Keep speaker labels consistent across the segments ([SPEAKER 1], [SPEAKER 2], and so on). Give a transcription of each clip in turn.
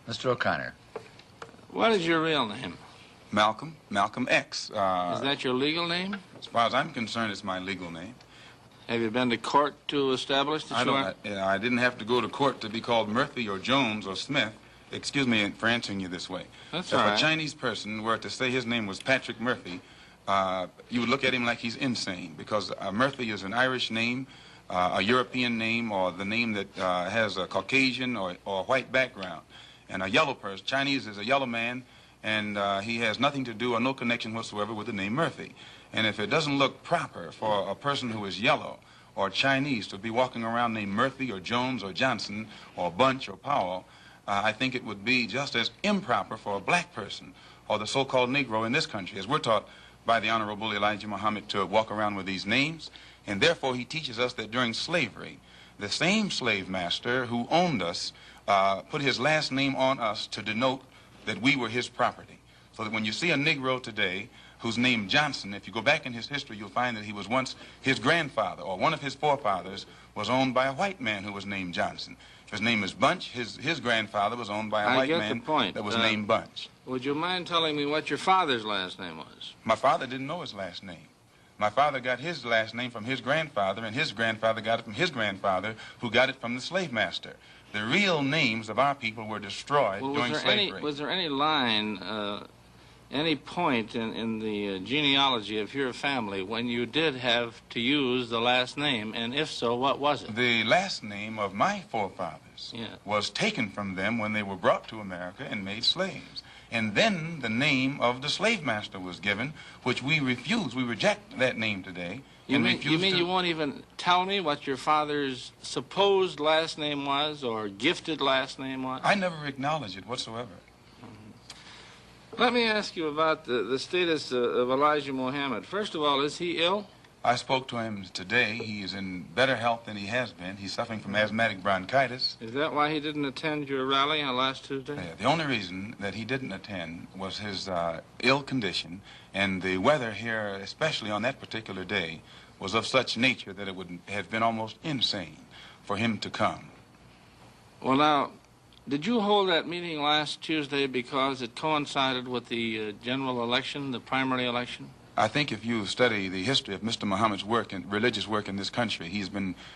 [SPEAKER 1] Mr. O'Connor.
[SPEAKER 2] What is your real name?
[SPEAKER 3] Malcolm X.
[SPEAKER 2] Is that your legal name?
[SPEAKER 3] As far as I'm concerned, it's my legal name.
[SPEAKER 2] Have you been to court to establish that you are?
[SPEAKER 3] I didn't have to go to court to be called Murphy or Jones or Smith. Excuse me for answering you this way.
[SPEAKER 2] That's
[SPEAKER 3] all
[SPEAKER 2] right.
[SPEAKER 3] If a Chinese person were to say his name was Patrick Murphy, you would look at him like he's insane, because Murphy is an Irish name, a European name, or the name that has a Caucasian or white background. And a yellow person, Chinese is a yellow man, and he has nothing to do or no connection whatsoever with the name Murphy. And if it doesn't look proper for a person who is yellow or Chinese to be walking around named Murphy or Jones or Johnson or Bunch or Powell, I think it would be just as improper for a black person or the so-called Negro in this country, as we're taught by the Honorable Elijah Muhammad to walk around with these names. And therefore he teaches us that during slavery, the same slave master who owned us put his last name on us to denote that we were his property. So that when you see a Negro today who's named Johnson, if you go back in his history, you'll find that he was once, his grandfather or one of his forefathers was owned by a white man who was named Johnson. If his name is Bunch, his grandfather was owned by a white man that was named Bunch.
[SPEAKER 2] Would you mind telling me what your father's last name was?
[SPEAKER 3] My father didn't know his last name. My father got his last name from his grandfather, and his grandfather got it from his grandfather, who got it from the slave master. The real names of our people were destroyed during slavery.
[SPEAKER 2] Was there any line, any point in the genealogy of your family when you did have to use the last name, and if so, what was it?
[SPEAKER 3] The last name of my forefathers was taken from them when they were brought to America and made slaves. And then the name of the slave master was given, which we refuse. We reject that name today.
[SPEAKER 2] You mean you won't even tell me what your father's supposed last name was or gifted last name was?
[SPEAKER 3] I never acknowledge it whatsoever.
[SPEAKER 2] Let me ask you about the status of Elijah Muhammad. First of all, is he ill?
[SPEAKER 3] I spoke to him today. He is in better health than he has been. He's suffering from asthmatic bronchitis.
[SPEAKER 2] Is that why he didn't attend your rally on last Tuesday?
[SPEAKER 3] Yeah, the only reason that he didn't attend was his ill condition, and the weather here, especially on that particular day, was of such nature that it would have been almost insane for him to come.
[SPEAKER 2] Well, now, did you hold that meeting last Tuesday because it coincided with the general election, the primary election?
[SPEAKER 3] I think if you study the history of Mr. Muhammad's work and religious work in this country,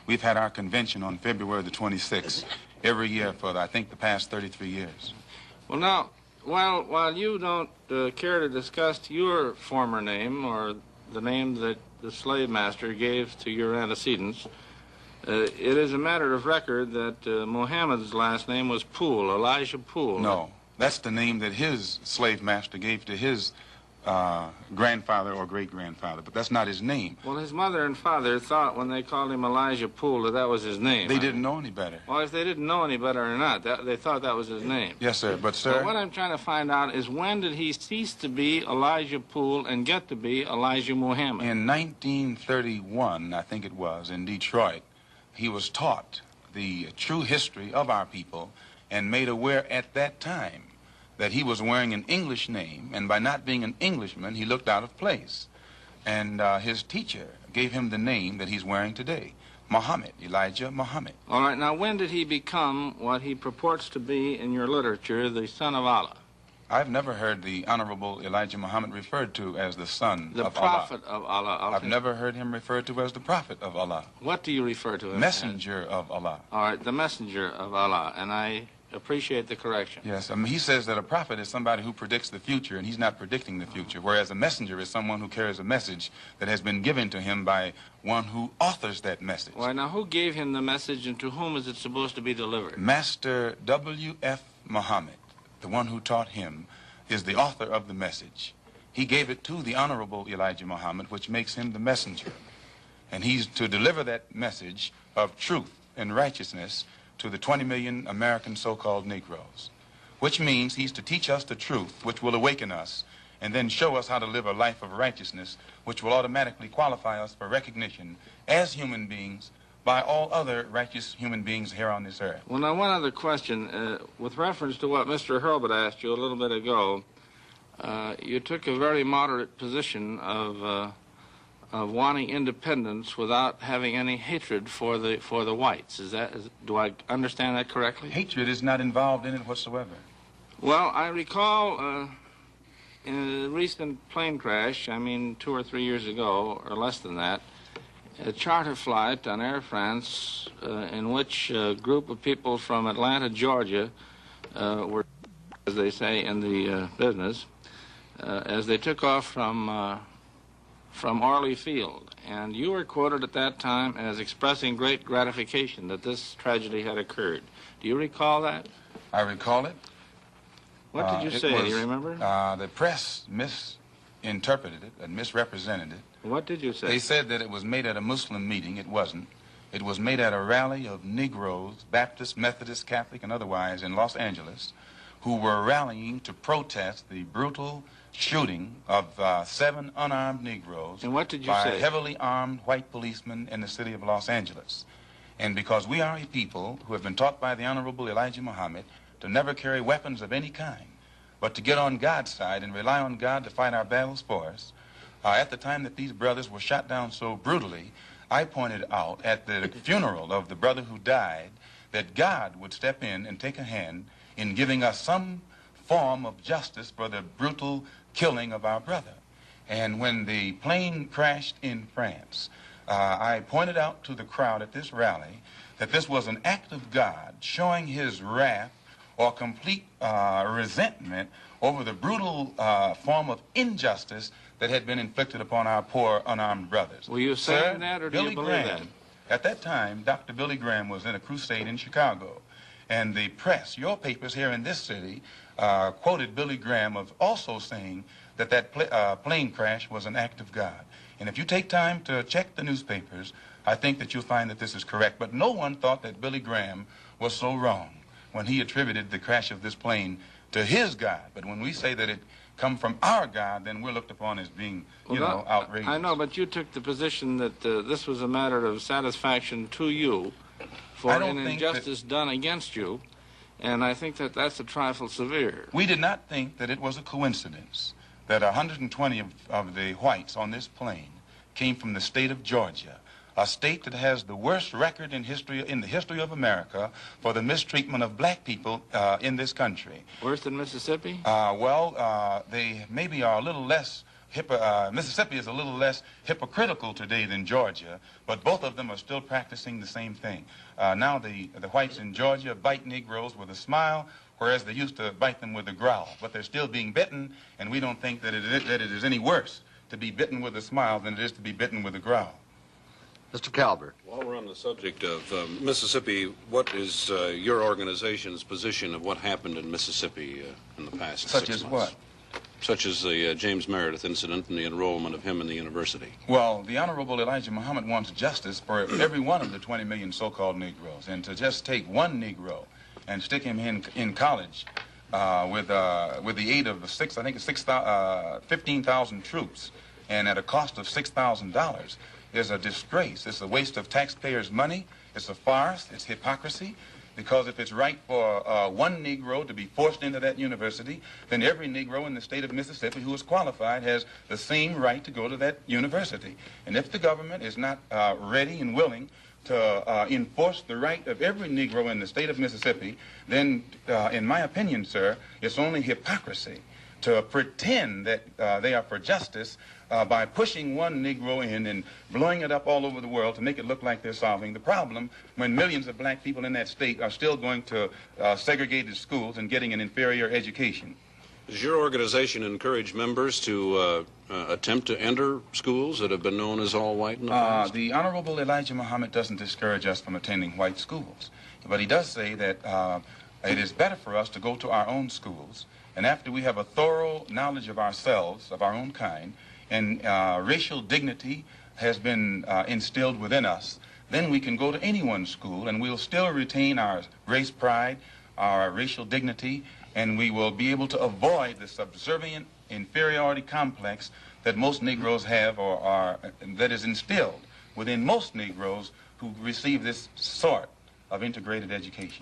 [SPEAKER 3] we've had our convention on February the 26th every year for, I think, the past 33 years.
[SPEAKER 2] Well, now, while you don't care to discuss your former name or the name that the slave master gave to your antecedents, it is a matter of record that Muhammad's last name was Poole, Elijah Poole.
[SPEAKER 3] No, that's the name that his slave master gave to his grandfather or great-grandfather, but that's not his name.
[SPEAKER 2] Well, his mother and father thought when they called him Elijah Poole that was his name.
[SPEAKER 3] They didn't know any better.
[SPEAKER 2] Well, if they didn't know any better or not, they thought that was his name.
[SPEAKER 3] Yes, sir, but sir...
[SPEAKER 2] So what I'm trying to find out is when did he cease to be Elijah Poole and get to be Elijah Muhammad?
[SPEAKER 3] In 1931, I think it was, in Detroit, he was taught the true history of our people and made aware at that time that he was wearing an English name, and by not being an Englishman, he looked out of place. And his teacher gave him the name that he's wearing today, Muhammad, Elijah Muhammad.
[SPEAKER 2] All right, now when did he become what he purports to be in your literature, the son of Allah?
[SPEAKER 3] I've never heard the Honorable Elijah Muhammad referred to as the son of Allah.
[SPEAKER 2] The prophet of Allah.
[SPEAKER 3] I've never heard him referred to as the prophet of Allah.
[SPEAKER 2] What do you refer to him as?
[SPEAKER 3] Messenger of Allah.
[SPEAKER 2] All right, the messenger of Allah, and I appreciate the correction.
[SPEAKER 3] Yes, I mean, he says that a prophet is somebody who predicts the future, and he's not predicting the future, whereas a messenger is someone who carries a message that has been given to him by one who authors that message.
[SPEAKER 2] Why, now, who gave him the message, and to whom is it supposed to be delivered?
[SPEAKER 3] Master W.F. Muhammad, the one who taught him, is the author of the message. He gave it to the Honorable Elijah Muhammad, which makes him the messenger. And he's to deliver that message of truth and righteousness to the 20 million American so-called Negroes, which means he's to teach us the truth, which will awaken us, and then show us how to live a life of righteousness, which will automatically qualify us for recognition as human beings by all other righteous human beings here on this earth.
[SPEAKER 2] Well, now, one other question. With reference to what Mr. Hurlbut asked you a little bit ago, you took a very moderate position of wanting independence without having any hatred for the whites. Do I understand that correctly?
[SPEAKER 3] Hatred is not involved in it whatsoever.
[SPEAKER 2] Well, I recall in a recent plane crash, I mean 2 or 3 years ago, or less than that, a charter flight on Air France in which a group of people from Atlanta, Georgia, were, as they say in the business, as they took off from Orly Field. And you were quoted at that time as expressing great gratification that this tragedy had occurred. Do you recall that?
[SPEAKER 3] I recall it.
[SPEAKER 2] What did you say? Do you remember?
[SPEAKER 3] The press misinterpreted it and misrepresented it.
[SPEAKER 2] What did you say?
[SPEAKER 3] They said that it was made at a Muslim meeting. It wasn't. It was made at a rally of Negroes, Baptist, Methodist, Catholic, and otherwise in Los Angeles, who were rallying to protest the brutal shooting of 7 unarmed Negroes
[SPEAKER 2] and what did you
[SPEAKER 3] by
[SPEAKER 2] say?
[SPEAKER 3] heavily armed white policemen in the city of Los Angeles. And because we are a people who have been taught by the Honorable Elijah Muhammad to never carry weapons of any kind, but to get on God's side and rely on God to fight our battles for us, at the time that these brothers were shot down so brutally, I pointed out at the funeral of the brother who died that God would step in and take a hand in giving us some form of justice for the brutal killing of our brother. And when the plane crashed in France, I pointed out to the crowd at this rally that this was an act of God showing his wrath or complete resentment over the brutal form of injustice that had been inflicted upon our poor unarmed brothers.
[SPEAKER 2] Were you saying that, or do you believe that?
[SPEAKER 3] At that time, Dr. Billy Graham was in a crusade in Chicago, and the press, your papers here in this city, quoted Billy Graham of also saying that that plane crash was an act of God. And if you take time to check the newspapers, I think that you'll find that this is correct. But no one thought that Billy Graham was so wrong when he attributed the crash of this plane to his God. But when we say that it come from our God, then we're looked upon as being, outrageous.
[SPEAKER 2] I know, but you took the position that this was a matter of satisfaction to you for an injustice done against you, and I think that that's a trifle severe.
[SPEAKER 3] We did not think that it was a coincidence that 120 of the whites on this plane came from the state of Georgia, a state that has the worst record in the history of America for the mistreatment of black people in this country.
[SPEAKER 2] Worse than Mississippi?
[SPEAKER 3] They maybe are a little less, Mississippi is a little less hypocritical today than Georgia, but both of them are still practicing the same thing. Now the whites in Georgia bite Negroes with a smile, whereas they used to bite them with a growl. But they're still being bitten, and we don't think that it is any worse to be bitten with a smile than it is to be bitten with a growl.
[SPEAKER 1] Mr. Calvert.
[SPEAKER 4] While we're on the subject of Mississippi, what is your organization's position of what happened in Mississippi in the past 6 months?
[SPEAKER 3] Such as what?
[SPEAKER 4] Such as the James Meredith incident and the enrollment of him in the university.
[SPEAKER 3] Well, the Honorable Elijah Muhammad wants justice for every one of the 20 million so-called Negroes. And to just take one Negro and stick him in college with the aid of 15,000 troops and at a cost of $6,000 is a disgrace. It's a waste of taxpayers' money. It's a farce. It's hypocrisy. Because if it's right for one Negro to be forced into that university, then every Negro in the state of Mississippi who is qualified has the same right to go to that university. And if the government is not ready and willing to enforce the right of every Negro in the state of Mississippi, then, in my opinion, sir, it's only hypocrisy to pretend that they are for justice by pushing one Negro in and blowing it up all over the world to make it look like they're solving the problem when millions of black people in that state are still going to segregated schools and getting an inferior education.
[SPEAKER 4] Does your organization encourage members to attempt to enter schools that have been known as all white in the past?
[SPEAKER 3] The Honorable Elijah Muhammad doesn't discourage us from attending white schools, but he does say that it is better for us to go to our own schools, and after we have a thorough knowledge of ourselves, of our own kind, and racial dignity has been instilled within us, then we can go to anyone's school and we'll still retain our race pride, our racial dignity, and we will be able to avoid the subservient inferiority complex that most Negroes have or that is instilled within most Negroes who receive this sort of integrated education.